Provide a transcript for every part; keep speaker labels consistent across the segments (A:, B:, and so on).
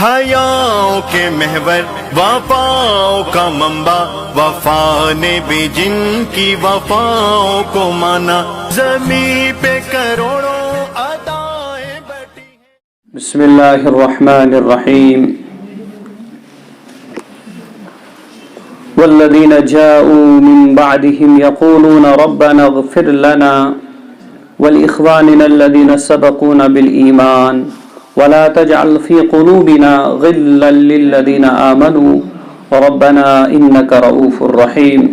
A: حیاؤں کے محور وفاؤں کا منبع، وفا نے بھی جن کی وفاؤں کو مانا، زمین پہ کروڑوں عطائیں بٹی ہیں۔
B: بسم اللہ الرحمن الرحیم۔ والذین جاءوا من بعدهم یقولون ربنا اغفر لنا ولإخواننا الذین سبقونا بالایمان ولا تجعل في قلوبنا غلا للذين آمنوا ربنا إنك رؤوف رحيم۔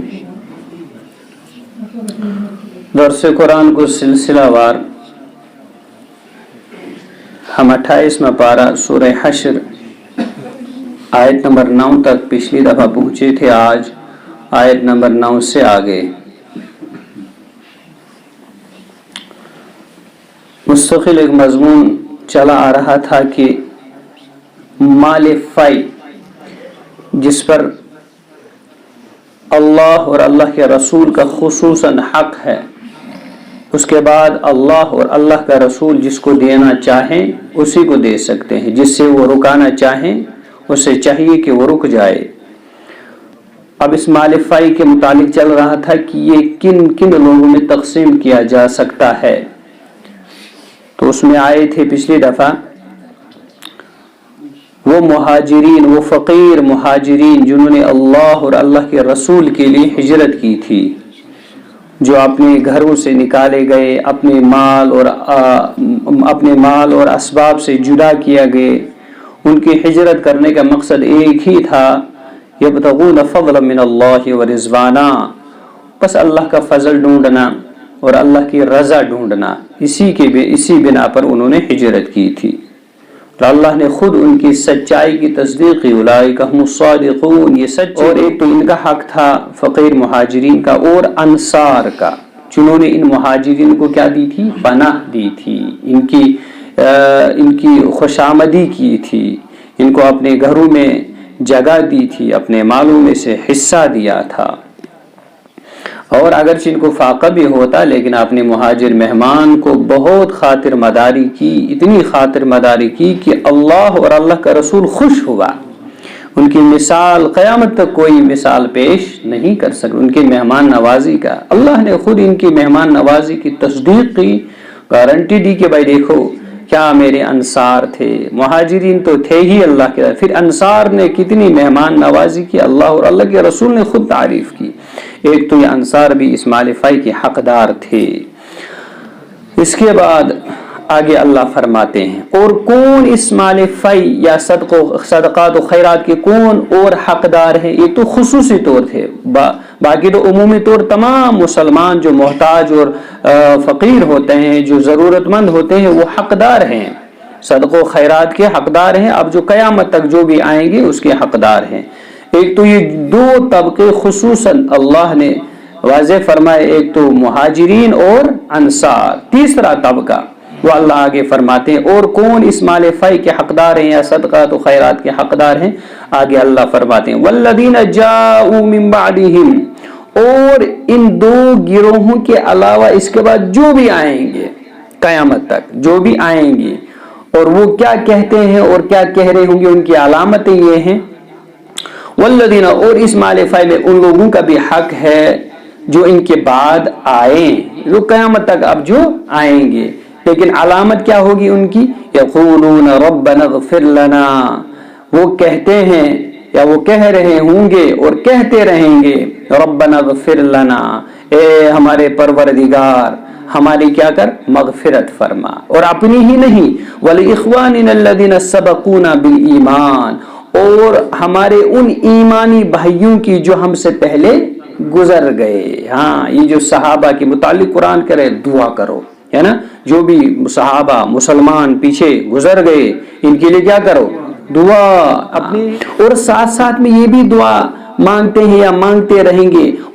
B: درس قرآن کو سلسلہ وار ہم 28واں پارہ سورہ حشر آیت نمبر 9 تک پچھلی دفعہ پہنچے تھے۔ آج آیت نمبر 9 سے آگے مستقل ایک مضمون چلا آ رہا تھا کہ مال فی جس پر اللہ اور اللہ کے رسول کا خصوصاً حق ہے، اس کے بعد اللہ اور اللہ کا رسول جس کو دینا چاہیں اسی کو دے سکتے ہیں، جس سے وہ رکانا چاہیں اسے چاہیے کہ وہ رک جائے۔ اب اس مال فی کے متعلق چل رہا تھا کہ یہ کن کن لوگوں میں تقسیم کیا جا سکتا ہے، تو اس میں آئے تھے پچھلی دفعہ وہ مہاجرین، وہ فقیر مہاجرین جنہوں نے اللہ اور اللہ کے رسول کے لیے ہجرت کی تھی، جو اپنے گھروں سے نکالے گئے، اپنے مال اور اسباب سے جدا کیا گئے۔ ان کی ہجرت کرنے کا مقصد ایک ہی تھا، یبتغون فضلا من اللہ ورضوانا، بس اللہ کا فضل ڈھونڈنا اور اللہ کی رضا ڈھونڈنا، اسی بنا پر انہوں نے ہجرت کی تھی۔ اور اللہ نے خود ان کی سچائی کی تصدیق کی، اولئک هم الصادقون، یہ سچ۔ اور ایک تو ان کا حق تھا فقیر مہاجرین کا اور انصار کا، جنہوں نے ان مہاجرین کو کیا دی تھی؟ پناہ دی تھی، ان کی خوشامدی کی تھی، ان کو اپنے گھروں میں جگہ دی تھی، اپنے مالوں میں سے حصہ دیا تھا۔ اور اگرچہ ان کو فاقہ بھی ہوتا لیکن اپنے مہاجر مہمان کو بہت خاطر مداری کی، اتنی خاطر مداری کی کہ اللہ اور اللہ کا رسول خوش ہوا۔ ان کی مثال قیامت تک کوئی مثال پیش نہیں کر سکتا ان کی مہمان نوازی کا۔ اللہ نے خود ان کی مہمان نوازی کی تصدیق کی، گارنٹی دی کہ بھائی دیکھو کیا میرے انصار تھے، مہاجرین تو تھے ہی اللہ کے، پھر انصار نے کتنی مہمان نوازی کی، اللہ اور اللہ کے رسول نے خود تعریف کی۔ ایک تو یہ انصار بھی اس مال فی کے حقدار تھے۔ اس کے بعد آگے اللہ فرماتے ہیں اور کون اس مال فی یا صدقات و خیرات کے کون اور حقدار ہیں؟ یہ تو خصوصی طور تھے، باقی تو عمومی طور تمام مسلمان جو محتاج اور فقیر ہوتے ہیں، جو ضرورت مند ہوتے ہیں، وہ حقدار ہیں، صدق و خیرات کے حقدار ہیں۔ اب جو قیامت تک جو بھی آئیں گے اس کے حقدار ہیں۔ ایک تو یہ دو طبقے خصوصاً اللہ نے واضح فرمائے، ایک تو مہاجرین اور انصار۔ تیسرا طبقہ وہ اللہ آگے فرماتے ہیں اور کون اس مال فی کے حقدار ہیں یا صدقات و خیرات کے حقدار ہیں؟ آگے اللہ فرماتے ہیں والذین جاءوا من بعدهم، اور ان دو گروہوں کے علاوہ اس کے بعد جو بھی آئیں گے قیامت تک، جو بھی آئیں گے، اور وہ کیا کہتے ہیں اور کیا کہہ رہے ہوں گے، ان کی علامتیں یہ ہیں والذین، اور اس مال فی میں ان لوگوں کا بھی حق ہے جو ان کے بعد آئیں، جو قیامت تک اب جو آئیں گے، لیکن علامت کیا ہوگی ان کی؟ یقولون ربنا اغفر لنا، وہ کہتے ہیں یا وہ کہہ رہے ہوں گے اور کہتے رہیں گے ربنا اغفر لنا، اے ہمارے پروردگار ہماری کیا کر، مغفرت فرما، اور اپنی ہی نہیں وَلِإِخْوَانِنَا الَّذِينَ سَبَقُونَا بِالْإِيمَانِ، اور ہمارے ان ایمانی بھائیوں کی جو ہم سے پہلے گزر گئے۔ ہاں، یہ جو صحابہ کے متعلق قرآن کرے دعا کرو، ہے نا، جو بھی صحابہ مسلمان پیچھے گزر گئے ان کے لیے کیا کرو، دعا اپنی، اور ساتھ ساتھ میں یہ بھی دعا مانگتے ہیں یا مانگتے رہیں گے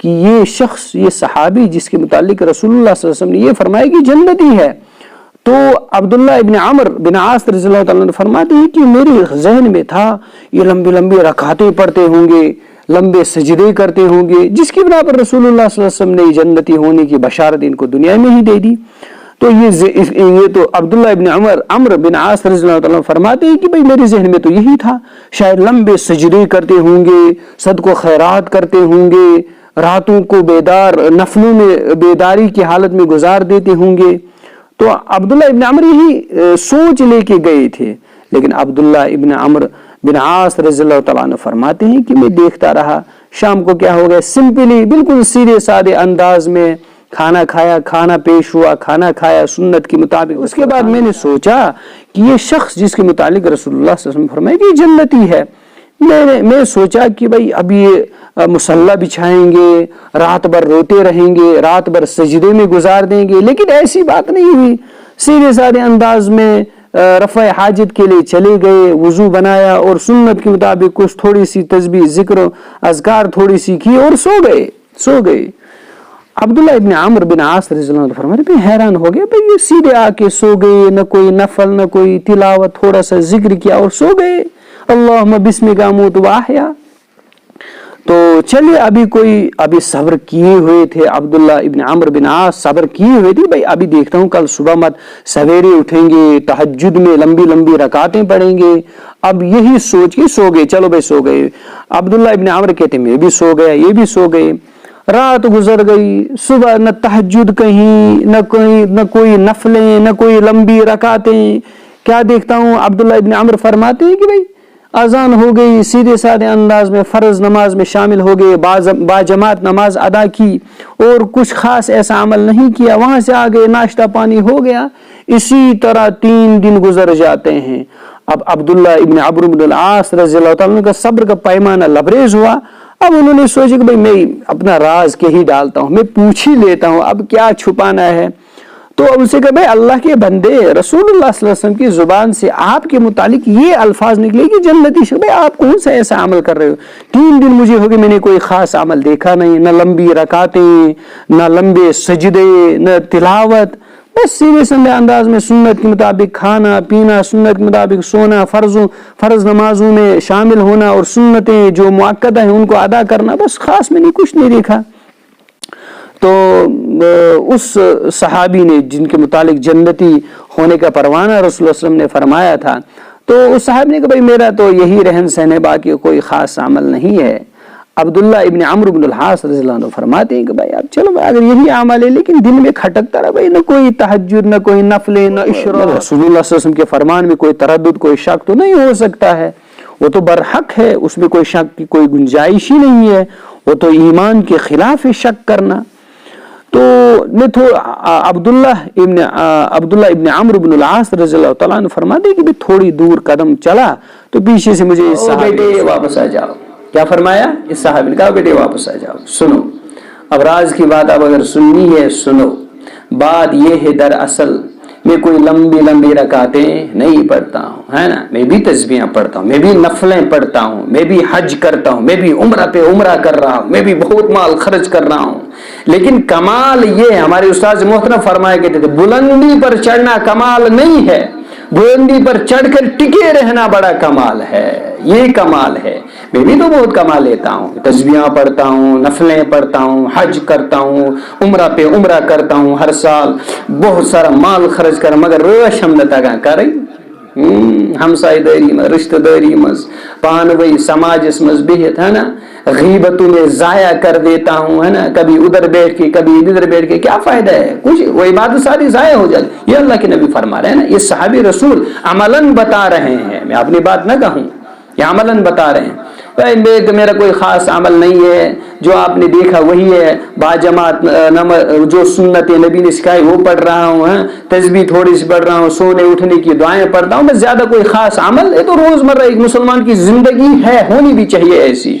B: کہ یہ شخص، یہ صحابی جس کے متعلق رسول اللہ صلی اللہ علیہ وسلم نے یہ فرمایا کہ جنتی ہے، تو عبداللہ ابن عمر بن عاص رضی اللہ تعالیٰ عنہ فرماتے ہیں کہ میرے ذہن میں تھا یہ لمبی لمبی رکعتیں پڑھتے ہوں گے، لمبے سجدے کرتے ہوں گے، جس کی بنا پر رسول اللہ صلی اللہ علیہ وسلم نے جنتی ہونے کی بشارت ان کو دنیا میں ہی دے دی۔ تو یہ تو عبداللہ ابن عمر بن عاص رضی اللہ تعالیٰ فرماتے ہیں کہ بھئی میرے ذہن میں تو یہی تھا، شاید لمبے سجدے کرتے ہوں گے، صدق و خیرات کرتے ہوں گے، راتوں کو بیدار نفلوں میں بیداری کی حالت میں گزار دیتے ہوں گے۔ تو عبداللہ ابن عمر یہی سوچ لے کے گئے تھے، لیکن عبداللہ ابن عمر بن عاص رضی اللہ تعالیٰ عنہ فرماتے ہیں کہ میں دیکھتا رہا، شام کو کیا ہو گیا، سمپلی بالکل سیدھے سادے انداز میں کھانا کھایا، کھانا پیش ہوا، کھانا کھایا سنت کے مطابق۔ اس کے بعد میں نے سوچا کہ یہ شخص جس کے متعلق رسول اللہ صلی اللہ علیہ وسلم فرمائے کہ یہ جنتی ہے، میں سوچا کہ بھئی اب یہ مصلی بچھائیں گے، رات بھر روتے رہیں گے، رات بھر سجدے میں گزار دیں گے، لیکن ایسی بات نہیں ہوئی، سیدھے سادے انداز میں رفع حاجت کے لیے چلے گئے، وضو بنایا اور سنت کے مطابق کچھ تھوڑی سی تسبیح ذکر اذکار تھوڑی سی کی اور سو گئے۔ عبداللہ ابن عمر بن عاص رضی اللہ عنہ فرماتے ہیں حیران ہو گئے، بھئی یہ سیدھے آ کے سو گئے، نہ کوئی نفل نہ کوئی تلاوت، تھوڑا سا ذکر کیا اور سو گئے، اللہم بسمک اموت و احیا۔ تو چلے ابھی صبر کیے ہوئے تھے عبداللہ ابن عمر بن عاص، صبر کیے ہوئے تھے، بھئی ابھی دیکھتا ہوں کل صبح مت سویرے اٹھیں گے، تہجد میں لمبی لمبی رکعتیں پڑھیں گے، اب یہی سوچ کے سو گئے، چلو بھئی سو گئے۔ عبداللہ ابن عمر کہتے میں بھی سو گیا، یہ بھی سو گئے، رات گزر گئی، صبح نہ تہجد کہیں، نہ کوئی نفلیں، نہ کوئی لمبی رکعتیں، کیا دیکھتا ہوں عبداللہ ابن عمر فرماتے ہیں کہ بھئی اذان ہو گئی، سیدھے سادے انداز میں فرض نماز میں شامل ہو گئے، با جماعت نماز ادا کی اور کچھ خاص ایسا عمل نہیں کیا، وہاں سے آگے ناشتہ پانی ہو گیا، اسی طرح 3 دن گزر جاتے ہیں۔ اب عبداللہ ابن عمرو بن العاص رضی اللہ تعالیٰ عنہ کا صبر کا پیمانہ لبریز ہوا، اب انہوں نے سوچا کہ بھئی میں اپنا راز کے ہی ڈالتا ہوں، میں پوچھ ہی لیتا ہوں، اب کیا چھپانا ہے۔ تو ان سے کہا بھئی اللہ کے بندے، رسول اللہ صلی اللہ علیہ وسلم کی زبان سے آپ کے متعلق یہ الفاظ نکلے کہ جنتی شخص، بھئی آپ کون سا ایسا عمل کر رہے ہو، 3 دن مجھے ہو گئے میں نے کوئی خاص عمل دیکھا نہیں، نہ لمبی رکعتیں، نہ لمبے سجدے، نہ تلاوت، بس سیدھے سادے انداز میں سنت کے مطابق کھانا پینا، سنت کے مطابق سونا، فرض نمازوں میں شامل ہونا اور سنتیں جو مؤکدہ ہیں ان کو ادا کرنا، بس خاص میں نے کچھ نہیں دیکھا۔ تو اس صحابی نے جن کے متعلق جنتی ہونے کا پروانہ رسول اللہ صلی اللہ علیہ وسلم نے فرمایا تھا، تو اس صحابی نے کہا بھئی میرا تو یہی رہن سہن ہے، باقی کوئی خاص عمل نہیں ہے۔ عبداللہ ابن عمرو بن العاص رضی اللہ عنہ فرماتے ہیں کہ بھئی اب چلو اگر یہی عمل ہے، لیکن دل میں کھٹکتا رہا بھئی، نہ کوئی تہجد، نہ کوئی نفلیں، نہ اشراق، رسول اللہ صلی اللہ علیہ وسلم کے فرمان میں کوئی تردد، کوئی شک تو نہیں ہو سکتا ہے، وہ تو برحق ہے، اس میں کوئی شک کی کوئی گنجائش ہی نہیں ہے، وہ تو ایمان کے خلاف ہے شک کرنا۔ تو عبداللہ ابن عمرو بن العاص رضی اللہ تعالیٰ عنہ فرماتے کہ تھوڑی دور قدم چلا تو پیچھے سے مجھے بیٹے واپس آ جاؤ، کیا فرمایا؟ اس صحابی نے کہا بیٹے واپس آ جاؤ، سنو، اب راز کی بات اب اگر سننی ہے سنو۔ بات یہ ہے دراصل میں کوئی لمبی رکعتیں نہیں پڑھتا ہوں، ہے نا، میں بھی تسبیحاں پڑھتا ہوں، میں بھی نفلیں پڑھتا ہوں، میں بھی حج کرتا ہوں، میں بھی عمرہ پہ عمرہ کر رہا ہوں، میں بھی بہت مال خرچ کر رہا ہوں، لیکن کمال یہ ہے، ہمارے استاد محترم فرمایا کرتے تھے بلندی پر چڑھنا کمال نہیں ہے، بلندی پر چڑھ کر ٹکے رہنا بڑا کمال ہے، یہ کمال ہے۔ میں بھی تو بہت کما لیتا ہوں، تسبیحاں پڑھتا ہوں، نفلیں پڑھتا ہوں، حج کرتا ہوں، عمرہ پہ عمرہ کرتا ہوں، ہر سال بہت سارا مال خرچ کر، مگر روش ہم نہ تگا کریں، ہمسائے داری مز، رشتہ داری مز، پانوئی سماجس مز بہت، ہے نا، غیبتوں میں ضائع کر دیتا ہوں، ہے نا، کبھی ادھر بیٹھ کے کبھی ادھر بیٹھ کے، کیا فائدہ ہے، کچھ وہ عبادت ساری ضائع ہو جاتی۔ یہ اللہ کے نبی فرما رہے ہیں نا، یہ صحابی رسول عملاً بتا رہے ہیں، میں اپنی بات نہ کہوں، یہ عملاً بتا رہے ہیں۔ میرا کوئی خاص عمل نہیں ہے، جو آپ نے دیکھا وہی ہے، باجماعت جو سنت نبی نے سکھائی وہ پڑھ رہا ہوں، تسبیح تھوڑی سی پڑھ رہا ہوں، سونے اٹھنے کی دعائیں پڑھتا ہوں، بس زیادہ کوئی خاص عمل، یہ تو روزمرہ ایک مسلمان کی زندگی ہے، ہونی بھی چاہیے ایسی۔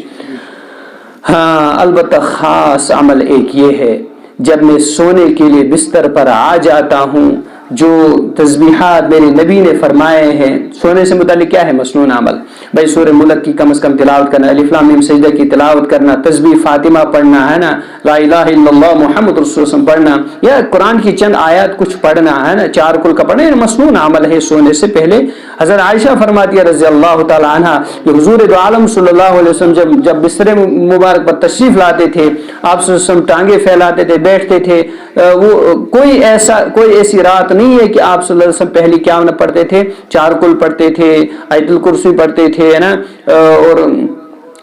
B: ہاں البتہ خاص عمل ایک یہ ہے، جب میں سونے کے لیے بستر پر آ جاتا ہوں، جو تسبیحات میرے نبی نے فرمائے ہیں سونے سے متعلق کیا ہے مسنون عمل؟ بھائی سورہ ملک کی کم از کم تلاوت کرنا، الف لام میم سجدہ کی تلاوت کرنا، تسبیح فاطمہ پڑھنا ہے نا، لا الہ الا اللہ محمد رسول اللہ پڑھنا، یا قرآن کی چند آیات کچھ پڑھنا ہے نا، 4 کل کا پڑھنا، یہ مسنون عمل ہے سونے سے پہلے۔ حضرت عائشہ فرماتی ہے رضی اللہ تعالی عنہا کہ حضور دو عالم صلی اللہ علیہ وسلم جب بستر مبارک پر تشریف لاتے تھے، آپ صلی اللہ علیہ وسلم ٹانگیں پھیلاتے تھے، بیٹھتے تھے، وہ کوئی ایسی رات نہیں ہے کہ آپ صلی اللہ علیہ وسلم پہلی کیا نہ پڑھتے تھے، 4 کل پڑھتے تھے، آیت الکرسی پڑھتے تھے ہے نا، اور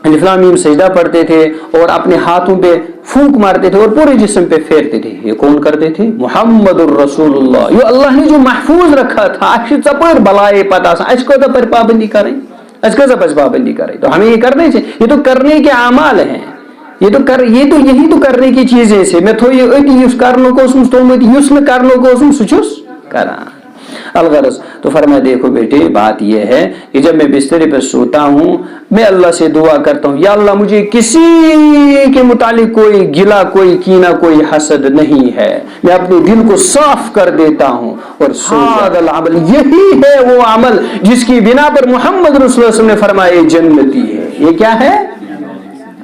B: الف لام میم سجدہ پڑھتے تھے، اور اپنے ہاتھوں پہ پھونک مارتے تھے اور پورے جسم پہ پھیرتے تھے۔ یہ کون کرتے تھے؟ محمد الرسول اللہ، یہ اللہ نے جو محفوظ رکھا تھا، پر بلائے پتا سا اس کو تو پر پابندی کریں، اس کو تو پابندی کریں، تو ہمیں یہ کرنے چاہیے، یہ تو کرنے کے اعمال ہیں، یہی تو کرنے کی چیزیں سے میں تو یہ کرنے کو سچس کرا الغرض۔ تو فرمایا دیکھو بیٹے بات یہ ہے کہ جب میں بستر پہ سوتا ہوں میں اللہ سے دعا کرتا ہوں، یا اللہ مجھے کسی کے متعلق کوئی گلا، کوئی کینہ، کوئی حسد نہیں ہے، میں اپنے دل کو صاف کر دیتا ہوں، اور هذا العمل، یہی ہے وہ عمل جس کی بنا پر محمد رسول اللہ صلی اللہ علیہ وسلم نے فرمایا یہ جنتی ہے۔ یہ کیا ہے؟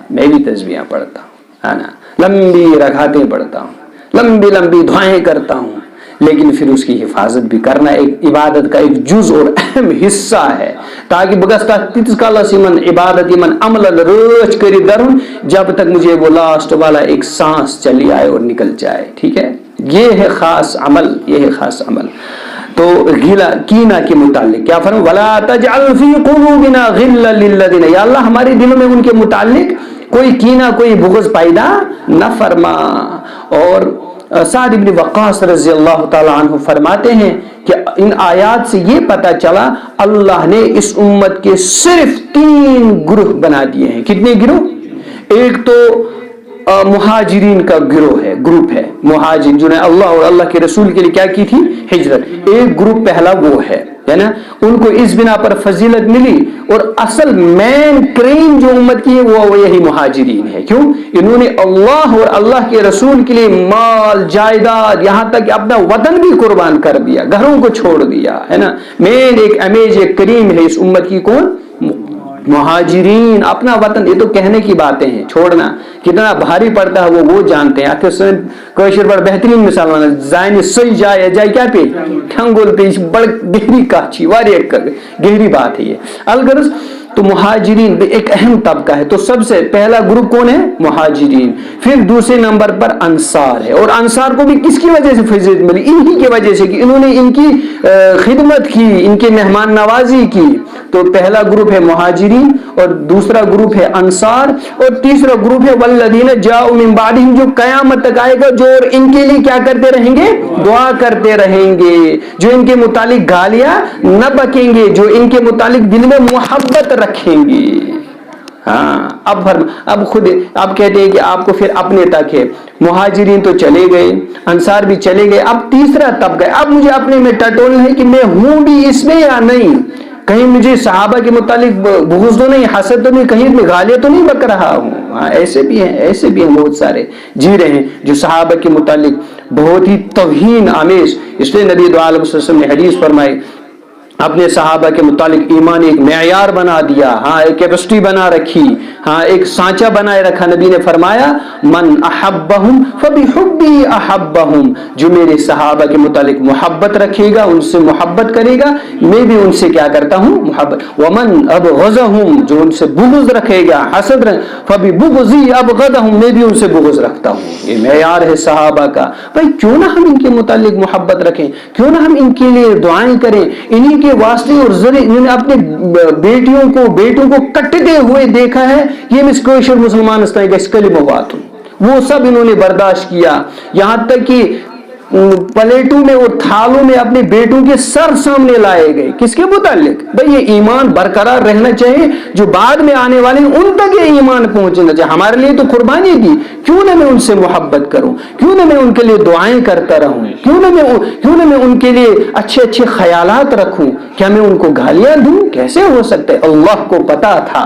B: میں بھی تسبیحاں پڑھتا ہوں، ہے نا، لمبی رکعتیں پڑھتا ہوں، لمبی لمبی دعائیں کرتا ہوں، لیکن پھر اس کی حفاظت بھی کرنا ایک عبادت کا ایک جز اور اہم حصہ ہے، تاکہ بگستا تیس کالا سیمن عبادت من عمل روچ کری درن، جب تک مجھے وہ لاسٹ والا ایک سانس چلی آئے اور نکل جائے، ٹھیک ہے؟ یہ ہے خاص عمل، یہ ہے خاص عمل۔ تو غلا کینہ کے متعلق کیا فرمایا؟ ولا تجعل فی قلوبنا غلا للذین، یا اللہ ہمارے دلوں میں ان کے متعلق کوئی کینہ، کوئی بغض پیدا نہ فرما۔ اور سعد بن وقاص رضی اللہ تعالی عنہ فرماتے ہیں کہ ان آیات سے یہ پتہ چلا اللہ نے اس امت کے صرف 3 گروہ بنا دیے ہیں۔ کتنے گروہ؟ ایک تو مہاجرین کا گروہ ہے، گروپ ہے مہاجر، جنہوں نے اللہ اور اللہ کے رسول کے لیے کیا کی تھی؟ ہجرت۔ ایک گروپ پہلا وہ ہے نا، ان کو اس بنا پر فضیلت ملی، اور اصل مین کریم جو امت کی ہے وہ یہی مہاجرین ہے۔ کیوں؟ انہوں نے اللہ اور اللہ کے رسول کے لیے مال، جائیداد، یہاں تک کہ اپنا وطن بھی قربان کر دیا، گھروں کو چھوڑ دیا، ہے نا۔ مین ایک امیج، ایک کریم ہے اس امت کی، کون؟ مہاجرین، اپنا وطن۔ یہ تو کہنے کی باتیں ہیں، چھوڑنا کتنا بھاری پڑتا ہے وہ جانتے ہیں۔ آخر کوشر بڑا بہترین مثال زائن سوئی جائے جائے کیا پہ ٹھنگولتے بڑا گہری کاچی واری گہری بات ہے یہ الغرض۔ تو مہاجرین ایک اہم طبقہ ہے، تو سب سے پہلا گروپ کون ہے؟ مہاجرین۔ پھر دوسرے نمبر پر انصار ہے، اور انصار کو بھی کس کی وجہ سے فضیلت ملی؟ انہی کی وجہ سے کہ انہوں نے ان کی خدمت کی، ان کے مہمان نوازی کی۔ تو پہلا گروپ ہے مہاجرین، اور دوسرا گروپ ہے انصار، اور تیسرا گروپ ہے والذین جاءوا من بعدہم، جو قیامت تک آئے گا، جو اور ان کے لیے کیا کرتے رہیں گے؟ دعا کرتے رہیں گے، جو ان کے متعلق گالیاں نہ بکیں گے، جو ان کے متعلق دل میں محبت رکھیں گے۔ ہاں اب خود آپ کہتے ہیں کہ آپ کو پھر اپنے تک ہے، مہاجرین تو چلے گئے، انصار بھی چلے گئے، اب تیسرا طبقہ ہے۔ اب مجھے اپنے میں ٹٹولنا ہے کہ میں ہوں بھی اس میں یا نہیں، کہیں مجھے صحابہ کے متعلق بغض تو نہیں، حسد تو نہیں، کہیں میں گالیاں تو نہیں بک رہا ہوں۔ ہاں ایسے بھی ہیں بہت سارے جی رہے ہیں جو صحابہ کے متعلق بہت ہی توہین آمیز۔ اس لیے نبی دو عالم صلی اللہ علیہ وسلم نے حدیث فرمائی، اپنے صحابہ کے متعلق ایمان ایک معیار بنا دیا، ہاں ایک کیپیسٹی بنا رکھی، ہاں ایک سانچہ بنائے رکھا۔ نبی نے فرمایا من احبہم فبحبی احبہم، جو میرے صحابہ کے متعلق محبت رکھے گا، ان سے محبت کرے گا، میں بھی ان سے کیا کرتا ہوں؟ محبت۔ ومن ابغضہم، جو ان سے بغض رکھے گا، حسد فببغضی ابغضہم، میں بھی ان سے بغض رکھتا ہوں۔ یہ معیار ہے صحابہ کا۔ بھائی کیوں نہ ہم ان کے متعلق محبت رکھیں، کیوں نہ ہم ان کے لیے دعائیں کریں؟ انہی کے واسطے اور ذریعے انہوں نے اپنے بیٹوں کو کٹتے ہوئے دیکھا ہے۔ یہ مسکوشر مسلمان استعمال اس کلمہ بات وہ سب انہوں نے برداشت کیا، یہاں تک کہ پلیٹوں میں اور تھالوں میں اپنے بیٹوں کے سر سامنے لائے گئے۔ کس کے متعلق؟ بھئی یہ ایمان برقرار رہنا چاہیے، جو بعد میں آنے والے ہیں ان تک یہ ایمان پہنچنا چاہیے۔ ہمارے لیے تو قربانی دی، کیوں نہ میں ان سے محبت کروں، کیوں نہ میں ان کے لیے دعائیں کرتا رہوں، کیوں نہ میں ان کے لیے اچھے اچھے خیالات رکھوں؟ کیا میں ان کو گالیاں دوں؟ کیسے ہو سکتا ہے؟ اللہ کو پتا تھا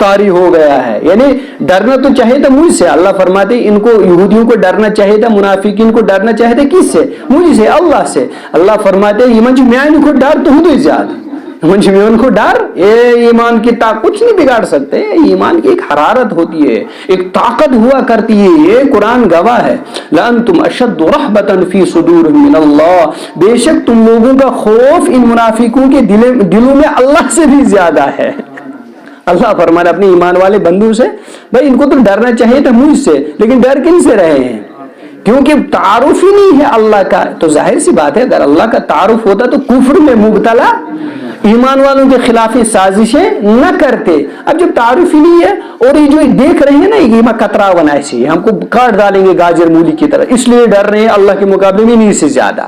B: طاری ہو گیا ہے. یعنی ڈرنا تو چاہیے تھا مجھ سے. اللہ فرماتے ان کو یہودیوں کو ڈرنا چاہیے تھا, منافقین کو ڈرنا چاہیے تھا کس سے؟ مجھ سے, اللہ سے. اللہ فرماتے ایمان میں ان کو ڈر تو ہوں زیادہ منجھ میں ان کو ڈر ایمان کی کچھ نہیں بگاڑ سکتے. ایمان کی ایک حرارت ہوتی ہے, ایک طاقت ہوا کرتی ہے. یہ قرآن گواہ ہے. لَأَنْتُمْ أَشَدُّ رَحْبَةً فِي صُدُورِهِم مِّنَ اللَّهِ, بے شک تم لوگوں کا خوف ان منافقوں کے دلوں میں اللہ سے بھی زیادہ ہے. اللہ فرمانا اپنے ایمان والے بندوں سے, بھائی ان کو تو ڈرنا چاہیے تھا مجھ سے, لیکن ڈر کن سے رہے ہیں؟ کیونکہ تعارف ہی نہیں ہے اللہ کا. تو ظاہر سی بات ہے اگر اللہ کا تعارف ہوتا تو کفر میں مبتلا ایمان والوں کے خلاف سازشیں نہ کرتے. اب جب تعارف ہی نہیں ہے, اور یہ جو دیکھ رہے ہیں نا یہ کترا بنائے سے ہم کو کاٹ ڈالیں گے گاجر مولی کی طرح, اس لیے ڈر رہے ہیں اللہ کے مقابلے میں نہیں سے زیادہ.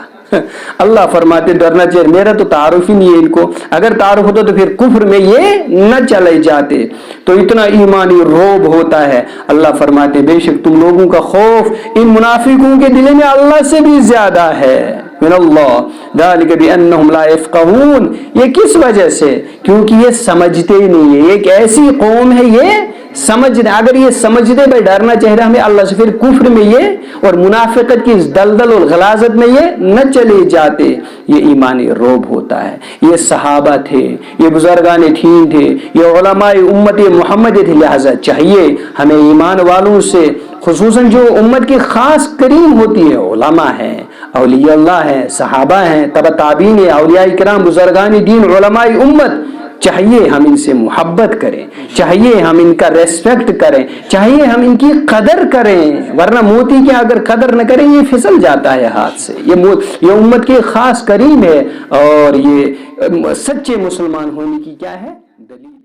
B: اللہ فرماتے ڈرنا چاہیے, میرا تو تعارف ہی نہیں ہے ان کو. اگر تعارف ہوتا تو پھر کفر میں یہ نہ چلے جاتے. تو اتنا ایمانی روب ہوتا ہے. اللہ فرماتے بے شک تم لوگوں کا خوف ان منافقوں کے دل میں اللہ سے بھی زیادہ ہے. من اللہ ذالک بانہم لا یفقہون, یہ کس وجہ سے؟ کیونکہ یہ سمجھتے ہی نہیں ہے. ایک ایسی قوم ہے یہ سمجھتے, اگر یہ سمجھتے بھائی ڈرنا چاہیے ہمیں اللہ سے, پھر کفر میں یہ اور منافقت کی اس دلدل اور غلاظت میں یہ نہ چلے جاتے. یہ ایمانی روب ہوتا ہے. یہ صحابہ تھے, یہ بزرگان دین تھے, یہ علماء امت محمد تھے. لہذا چاہیے ہمیں ایمان والوں سے, خصوصاً جو امت کی خاص کریم ہوتی ہے, علماء ہیں, اولیاء اللہ ہیں, صحابہ ہیں, تبع تابعین ہیں, اولیاء کرام, بزرگان دین, علماء امت, چاہیے ہم ان سے محبت کریں, چاہیے ہم ان کا ریسپیکٹ کریں, چاہیے ہم ان کی قدر کریں. ورنہ موتی کی اگر قدر نہ کریں یہ پھسل جاتا ہے ہاتھ سے. یہ امت کی خاص کریم ہے, اور یہ سچے مسلمان ہونے کی کیا ہے دلیل.